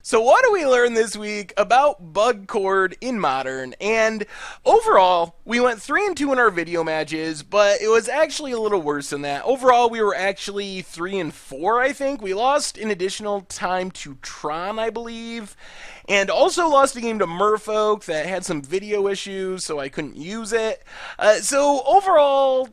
So what do we learn this week about bug Chord in Modern? And overall, we went 3-2 in our video matches, but it was actually a little worse than that. Overall, we were actually 3-4, I think. We lost in additional time to Tron, I believe, and also lost a game to Merfolk that had some video issues, so I couldn't use it. So overall,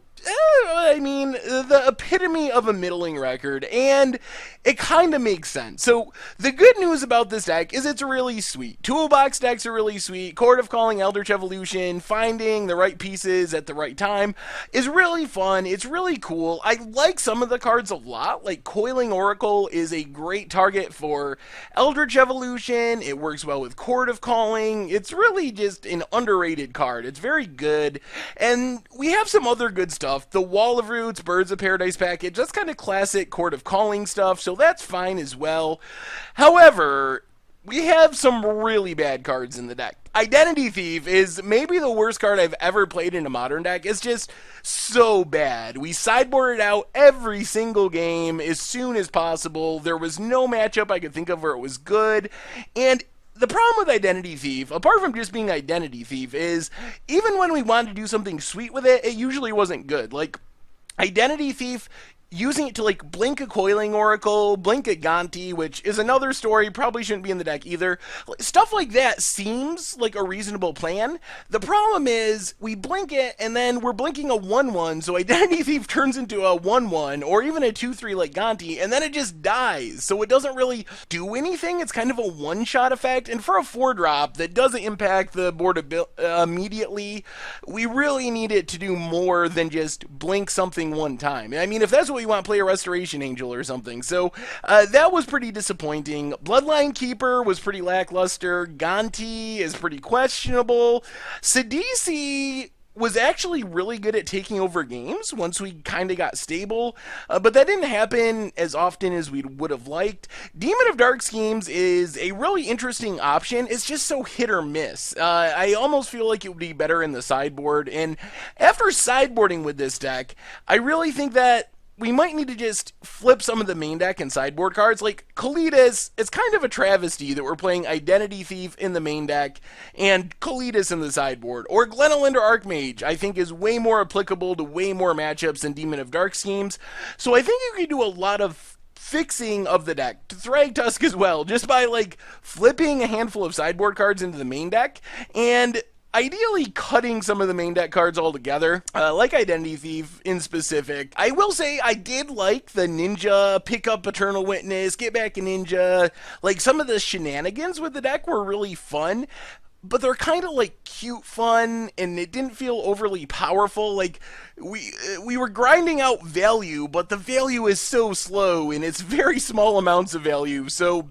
I mean, the epitome of a middling record, and it kind of makes sense. So, the good news about this deck is it's really sweet. Toolbox decks are really sweet. Chord of Calling, Eldritch Evolution, finding the right pieces at the right time is really fun. It's really cool. I like some of the cards a lot. Like, Coiling Oracle is a great target for Eldritch Evolution. It works well with Chord of Calling. It's really just an underrated card. It's very good. And we have some other good stuff. The Wall of Roots, Birds of Paradise package, that's kind of classic Chord of Calling stuff, so that's fine as well. However, we have some really bad cards in the deck. Identity Thief is maybe the worst card I've ever played in a Modern deck. It's just so bad. We sideboarded out every single game as soon as possible. There was no matchup I could think of where it was good, and the problem with Identity Thief, apart from just being Identity Thief, is even when we wanted to do something sweet with it, it usually wasn't good. Like, Identity Thief, using it to, like, blink a Coiling Oracle, blink a Gonti, which is another story, probably shouldn't be in the deck either. Stuff like that seems like a reasonable plan. The problem is, we blink it, and then we're blinking a 1-1, so Identity Thief turns into a 1-1, or even a 2-3 like Gonti, and then it just dies, so it doesn't really do anything. It's kind of a one-shot effect, and for a 4-drop that doesn't impact the board immediately, we really need it to do more than just blink something one time. I mean, if that's what you want, play a Restoration Angel or something. So that was pretty disappointing. Bloodline Keeper was pretty lackluster. Gonti is pretty questionable. Sidisi was actually really good at taking over games once we kind of got stable, but that didn't happen as often as we would have liked. Demon of Dark Schemes is a really interesting option. It's just so hit or miss. I almost feel like it would be better in the sideboard, and after sideboarding with this deck, I really think that we might need to just flip some of the main deck and sideboard cards. Like Kalitas, it's kind of a travesty that we're playing Identity Thief in the main deck and Kalitas in the sideboard. Or Glenelinder Archmage, I think, is way more applicable to way more matchups than Demon of Dark Schemes. So I think you can do a lot of fixing of the deck to Thragtusk as well, just by like flipping a handful of sideboard cards into the main deck and ideally cutting some of the main deck cards altogether, like Identity Thief in specific. I will say I did like the Ninja, pick up Eternal Witness, get back a Ninja. Like, some of the shenanigans with the deck were really fun, but they're kind of like cute fun, and it didn't feel overly powerful. Like, we were grinding out value, but the value is so slow, and it's very small amounts of value, so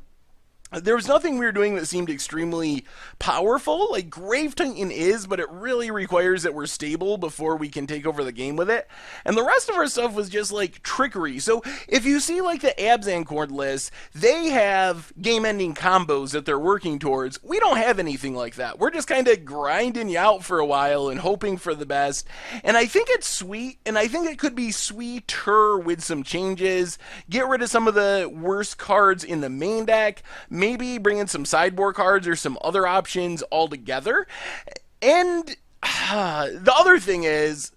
there was nothing we were doing that seemed extremely powerful. Like, Grave Titan is, but it really requires that we're stable before we can take over the game with it. And the rest of our stuff was just, like, trickery. So, if you see, like, the Abzan Chord list, they have game-ending combos that they're working towards. We don't have anything like that. We're just kind of grinding you out for a while and hoping for the best. And I think it's sweet, and I think it could be sweeter with some changes. Get rid of some of the worst cards in the main deck. Maybe bring in some sideboard cards or some other options altogether. And the other thing is,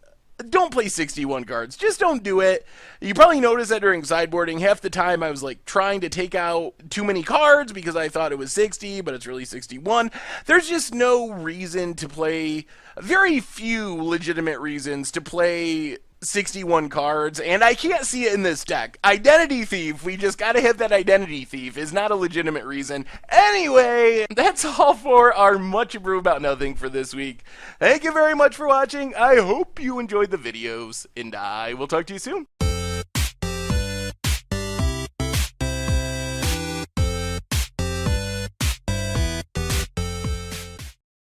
don't play 61 cards. Just don't do it. You probably noticed that during sideboarding, half the time I was like trying to take out too many cards because I thought it was 60, but it's really 61. There's just no reason to play, very few legitimate reasons to play 61 cards, and I can't see it in this deck. Identity Thief, we just gotta hit that Identity Thief, is not a legitimate reason. Anyway, that's all for our Much Abrew About Nothing for this week. Thank you very much for watching. I hope you enjoyed the videos, and I will talk to you soon.